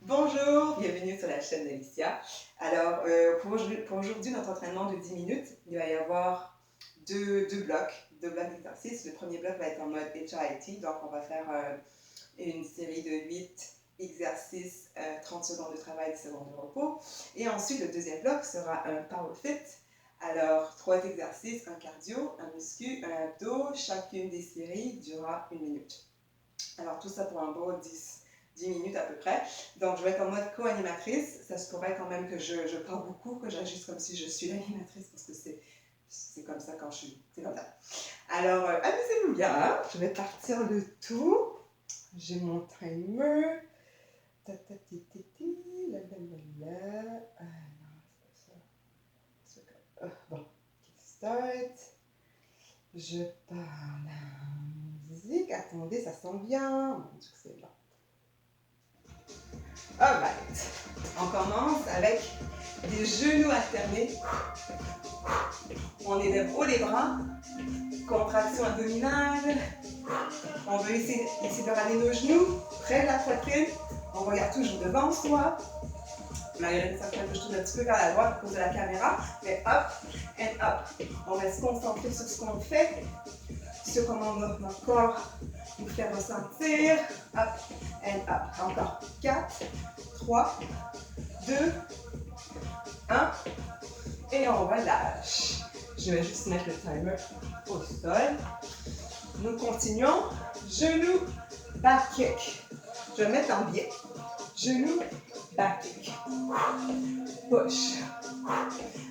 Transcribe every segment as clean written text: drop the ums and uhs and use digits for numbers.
Bonjour, bienvenue sur la chaîne d'Alicia. Alors, pour aujourd'hui, notre entraînement de 10 minutes, il va y avoir deux blocs d'exercices. Le premier bloc va être en mode HIIT, donc on va faire une série de 8 exercices, 30 secondes de travail, 10 secondes de repos. Et ensuite, le deuxième bloc sera un Power Fit. Alors, 3 exercices, un cardio, un muscu, un abdos. Chacune des séries durera 1 minute. Alors, tout ça pour un beau 10 minutes à peu près. Donc, je vais être en mode co-animatrice. Ça se pourrait quand même que je parle beaucoup, que j'agisse comme si je suis l'animatrice, parce que c'est comme ça quand je suis. C'est comme ça. Alors, amusez-vous bien. Hein? Je vais partir le tout. J'ai mon timer. Ta ta ti ti ti. La la la la. Ah non, c'est pas ça. Bon, start. Je pars la musique. Attendez, ça sent bien. Mon Dieu, c'est là. Alright. On commence avec des genoux alternés. On élève haut les bras. Contraction abdominale. On veut essayer de ramener nos genoux près de la poitrine. On regarde toujours devant soi. Malgré certains que je tourne un petit peu vers la droite à cause de la caméra. Mais up and up. On va se concentrer sur ce qu'on fait. Sur comment notre corps nous fait ressentir. Up and up. Encore 4, 3, 2, 1. Et on relâche. Je vais juste mettre le timer au sol. Nous continuons. Genoux, back kick. Je vais mettre en biais. Genoux, back kick. Push.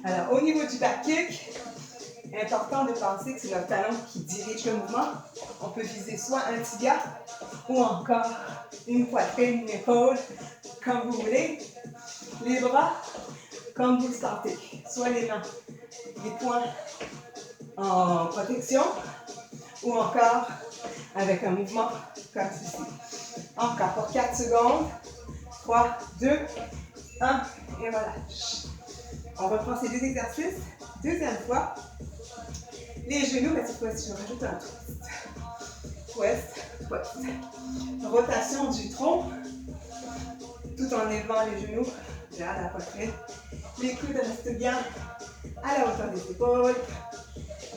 Alors, au niveau du back kick, important de penser que c'est notre talon qui dirige le mouvement. On peut viser soit un tibia ou encore une poitrine, une épaule, comme vous voulez. Les bras, comme vous le sentez. Soit les mains, les poings en protection ou encore avec un mouvement comme ceci. Encore pour 4 secondes. 3, 2, 1 et relâche. On reprend ces deux exercices. Deuxième fois. Les genoux, mais cette fois-ci, je rajoute un twist. Twist, twist. Rotation du tronc, tout en élevant les genoux vers la poitrine. Les coudes restent bien à la hauteur des épaules.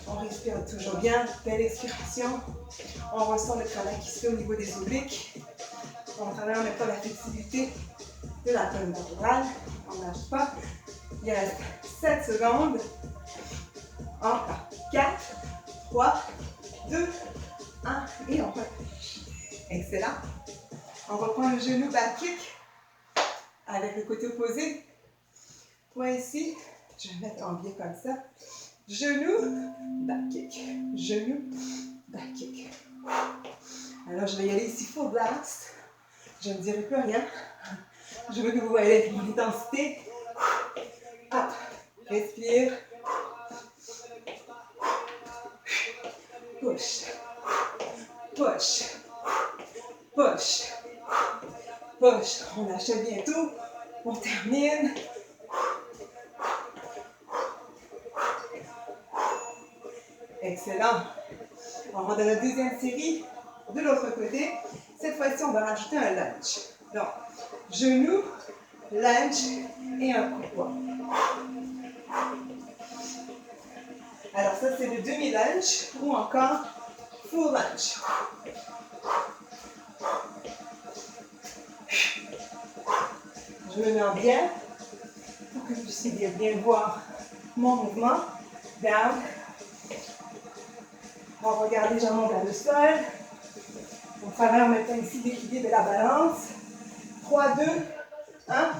On respire toujours bien. Belle expiration. On ressent le travail qui se fait au niveau des obliques. On travaille en même temps la flexibilité de la colonne vertébrale. On ne lâche pas. Il reste 7 secondes. Encore 4, 3, 2, 1 et on relâche. Excellent. On reprend le genou back kick avec le côté opposé. Point ici. Je vais mettre en biais comme ça. Genou, back kick. Genou, back kick. Alors je vais y aller ici full blast. Je ne dirai plus rien. Je veux que vous voyez mon intensité. Hop. Respire. Push. Push. Push. Push. On achève bientôt. On termine. Excellent. On rentre dans la deuxième série. De l'autre côté, cette fois-ci, on va rajouter un lunge. Donc, genou, lunge et un coup de poing. Alors ça, c'est le demi-lunge ou encore full lunge. Je me mets en biais pour que vous puissiez bien voir mon mouvement. Down. On regarde légèrement vers le sol. On travaille en même temps ici d'équilibre de la balance. 3, 2, 1.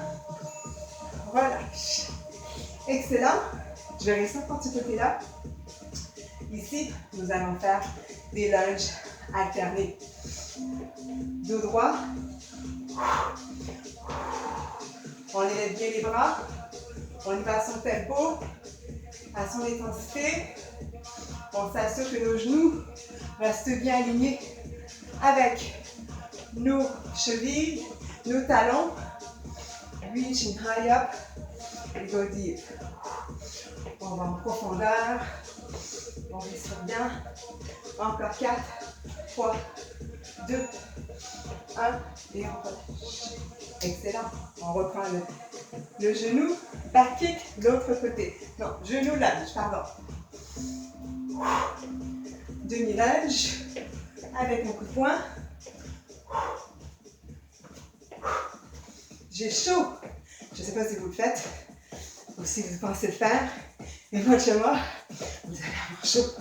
Relâche. Excellent. Je vais rester encore de ce côté-là. Ici, nous allons faire des lunges alternés. Dos droit. On élève bien les bras. On y va à son tempo, à son intensité. On s'assure que nos genoux restent bien alignés avec nos chevilles, nos talons. Reaching high up and go deep. On va en profondeur. On respire bien. Encore 4, 3, 2, 1 et on relâche. Excellent. On reprend le genou, back kick, l'autre côté. Non, genou, lunge, pardon. Demi-lunge, avec un coup de poing. J'ai chaud. Je ne sais pas si vous le faites, ou si vous pensez le faire. Mais moi, chez moi, vous allez avoir chaud.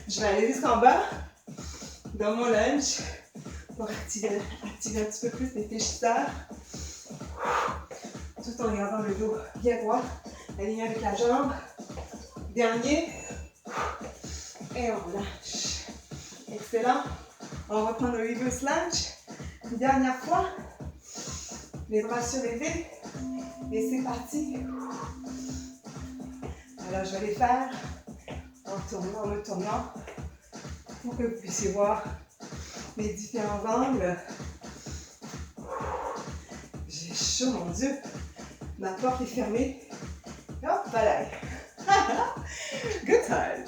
Je vais aller jusqu'en bas, dans mon lunge, pour activer un petit peu plus les fléchisseurs, tout en gardant le dos bien droit, aligné avec la jambe. Dernier, et on lâche. Excellent. On reprend le reverse lunge. Une dernière fois, les bras surélevés, et c'est parti. Alors je vais les faire en me tournant, pour que vous puissiez voir les différents angles. J'ai chaud, mon Dieu. Ma porte est fermée. Hop, voilà. Good times.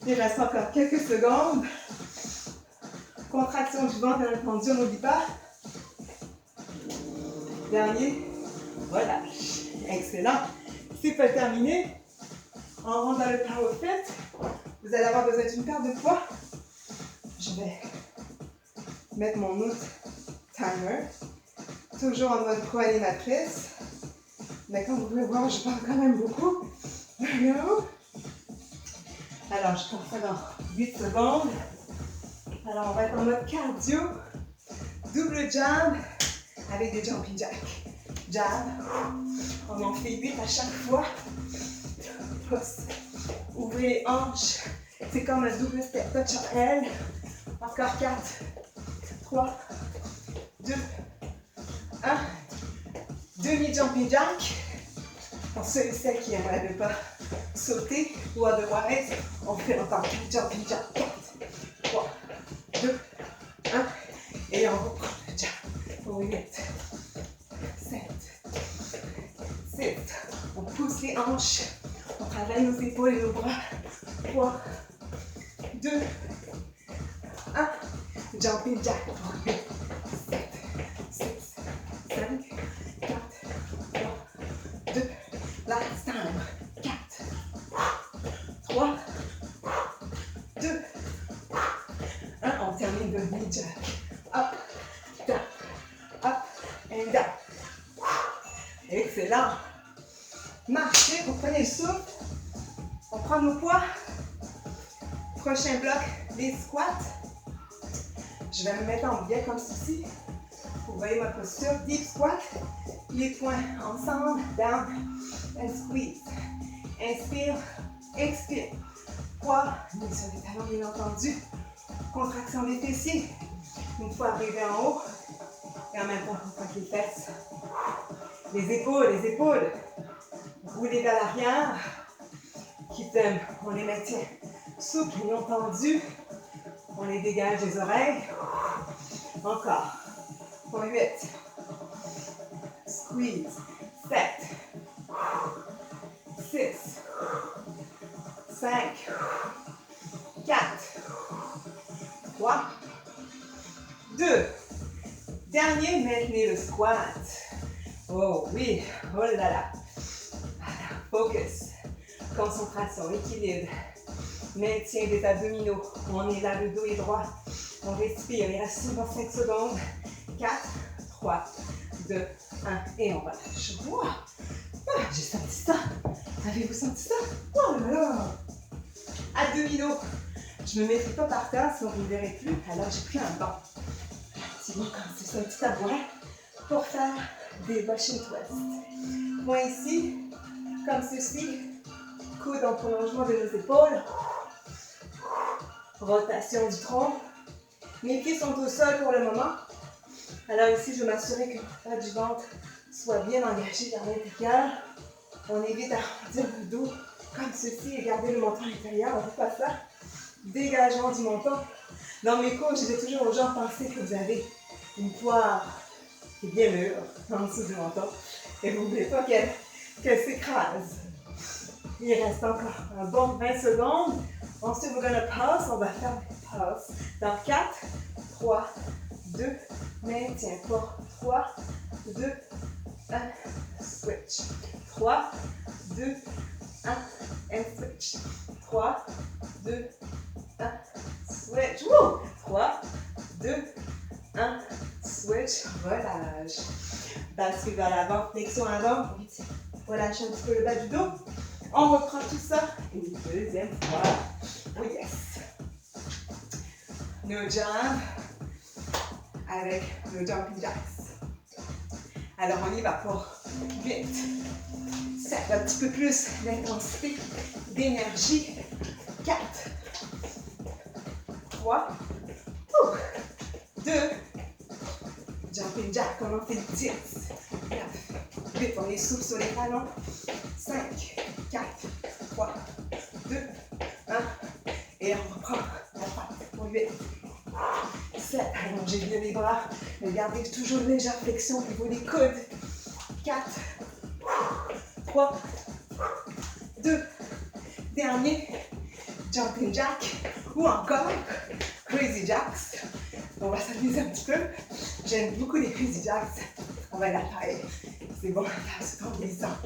Il reste encore quelques secondes. Contraction du ventre bien entendu, on n'oublie pas. Dernier. Relâche. Excellent. C'est pas terminé. On rentre dans le power fit. Vous allez avoir besoin d'une paire de poids. Je vais mettre mon autre timer. Toujours en mode co-animatrice. Mais comme vous pouvez voir, je parle quand même beaucoup. Alors, je pars ça dans 8 secondes. Alors, on va être en mode cardio. Double jab avec des jumping jacks. Jab. On en fait 8 à chaque fois. Pousse. Ouvrez les hanches. C'est comme un double step touch en L. Encore 4, 3, 2, 1. Demi-jumping jack. Pour ceux et celles qui n'aimeraient pas sauter ou otherwise, on fait encore 4 jumping jack. 4, 3, 2, 1. Et on reprend le jab. Pour 8, 7, 6. On pousse les hanches. On travaille nos épaules et nos bras. 3, 2, 1. Jumping jack. 8, 7, 6, 5, 4, 3, 2. Last time. 4, 3, 2, 1. On termine le knee jack. Up, down, up and down. Excellent. Marchez, vous prenez le souffle. On prend nos poids. Prochain bloc, les squats. Je vais me mettre en biais comme ceci. Vous voyez ma posture. Deep squat. Les poings ensemble. Down and squeeze. Inspire, expire. Poids, mis sur les talons bien entendu. Contraction des fessiers. Une fois arrivé en haut. Et en même temps, on contracte les fesses. Les épaules, les épaules. Roulez vers l'arrière. Keep them. On les maintient souples et non tendus. On les dégage des oreilles. Encore. Pour 8. Squeeze. 7. 6. 5. 4. 3. 2. Dernier, maintenez le squat. Oh oui, oh là là. Focus, concentration, équilibre, maintien des abdominaux. On est là, le dos est droit. On respire, il reste 55 secondes. 4, 3, 2, 1 et on relâche. Wow. Ah, j'ai senti ça. Avez-vous senti ça? Oh là là. Abdominaux. Je ne me mettrai pas par terre si on ne me verrait plus. Alors j'ai pris un banc. C'est bon comme c'est un petit tabouret pour faire des Russian twists. Point ici, comme ceci, coude en prolongement de nos épaules, rotation du tronc. Mes pieds sont au sol pour le moment. Alors ici, je vais m'assurer que le bas du ventre soit bien engagé vers l'intérieur. On évite d'arrondir le dos comme ceci et garder le menton à l'intérieur. On ne fait pas ça. Dégagement du menton. Dans mes cours, je dis toujours aux gens, pensez que vous avez une poire qui est bien mûre en dessous du menton. Et vous ne voulez pas qu'elle s'écrase. Il reste encore un bon 20 secondes. Ensuite, we're gonna pause. On va faire une pause. Dans 4, 3, 2, Maintiens fort. 3, 2, 1, switch. 3, 2, 1, and switch. 3, 2, 1, switch. Woo! 3, 2, 1, switch. Relâche. Bascule vers l'avant, flexion avant. Relâche un petit peu le bas du dos. On reprend tout ça une deuxième fois. Oh yes! Nos jambs avec nos jumping jacks. Alors on y va pour 8, 7, un petit peu plus d'intensité, d'énergie. 4, 3, 2, jumping jack, on en fait 10, 9, 8, on est souple sur les talons. 5, 4, 3, 2, 1, et on reprend la droite pour 8, 7, allongez bien les bras, mais gardez toujours une légère flexion au niveau des coudes. 4, 3, 2, dernier, jumping jack, ou encore crazy jacks. On va s'amuser un petit peu. J'aime beaucoup les crazy jacks. On va la faire. C'est bon, c'est trop glissant.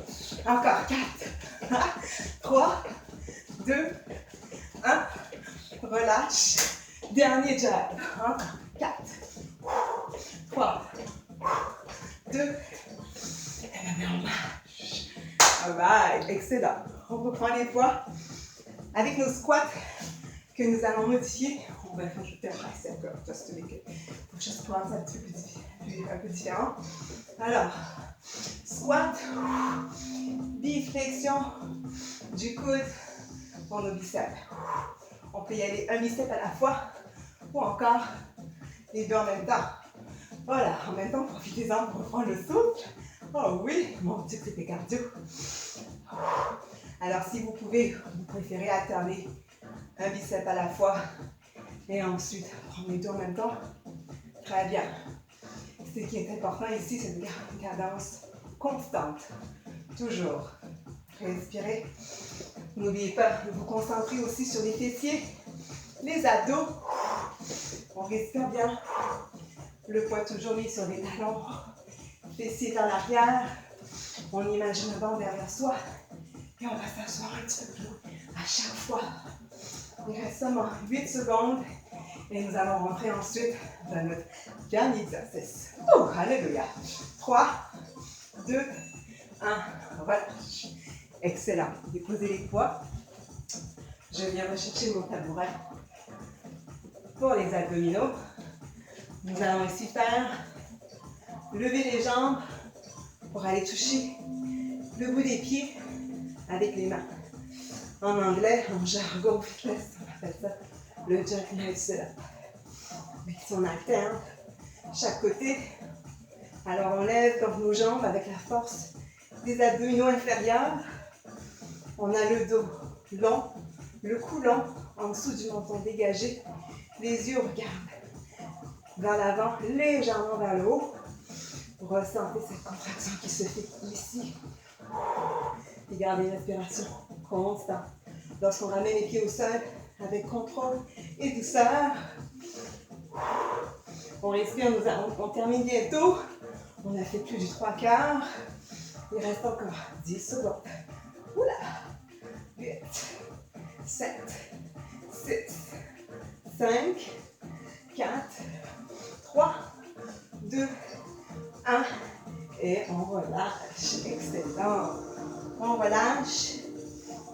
Encore 4, 3, 2, 1. Relâche. Dernier jab. Encore 4, 3, 2. Et maintenant on marche. Alright, excellent. On reprend les poids avec nos squats que nous allons modifier. On va faire juste un tricep curl, just to make it. Faut juste prendre ça un peu différent. Alors, squat, biflexion du coude pour nos biceps. On peut y aller un bicep à la fois ou encore les deux en même temps. Voilà, en même temps, profitez-en pour reprendre le souffle. Oh oui, mon Dieu, c'était cardio. Alors, si vous pouvez, vous préférez alterner un bicep à la fois et ensuite prendre les deux en même temps. Très bien. Ce qui est important ici, c'est de garder une cadence constante. Toujours. Respirez. N'oubliez pas de vous concentrer aussi sur les fessiers, les abdos. On respire bien. Le poids toujours mis sur les talons. Fessiers vers l'arrière. On imagine un banc derrière soi. Et on va s'asseoir un petit peu plus loin à chaque fois. Il reste seulement 8 secondes. Et nous allons rentrer ensuite dans notre dernier exercice. Oh, alléluia. 3, 2, 1. Relâche. Excellent. Déposez les poids. Je viens rechercher mon tabouret pour les abdominaux. Nous allons ici faire lever les jambes pour aller toucher le bout des pieds avec les mains. En anglais, en jargon fitness, on appelle ça le jackknife sit-up. Mais si on alterne chaque côté, alors on lève donc nos jambes avec la force des abdominaux inférieurs. On a le dos long, le cou long, en dessous du menton dégagé. Les yeux regardent vers l'avant, légèrement vers le haut. Ressentez cette contraction qui se fait ici. Et gardez respiration constante. Lorsqu'on ramène les pieds au sol, avec contrôle et douceur. On respire, on termine bientôt. On a fait plus du 3/4. Il reste encore 10 secondes. Oula! 8, 7, 6, 5, 4, 3, 2, 1. Et on relâche. Excellent. On relâche.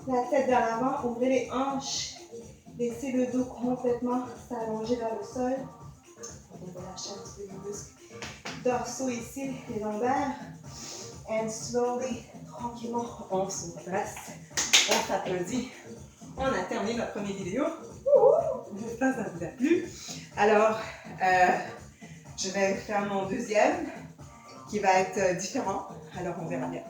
La tête vers l'avant, ouvrez les hanches. Laissez le dos complètement s'allonger vers le sol. On va relâcher un petit peu les muscles dorsaux ici, les lombaires. And slowly, tranquillement, on se redresse. On s'applaudit. On a terminé notre première vidéo. J'espère que ça vous a plu. Alors, je vais faire mon deuxième qui va être différent. Alors, on verra bien.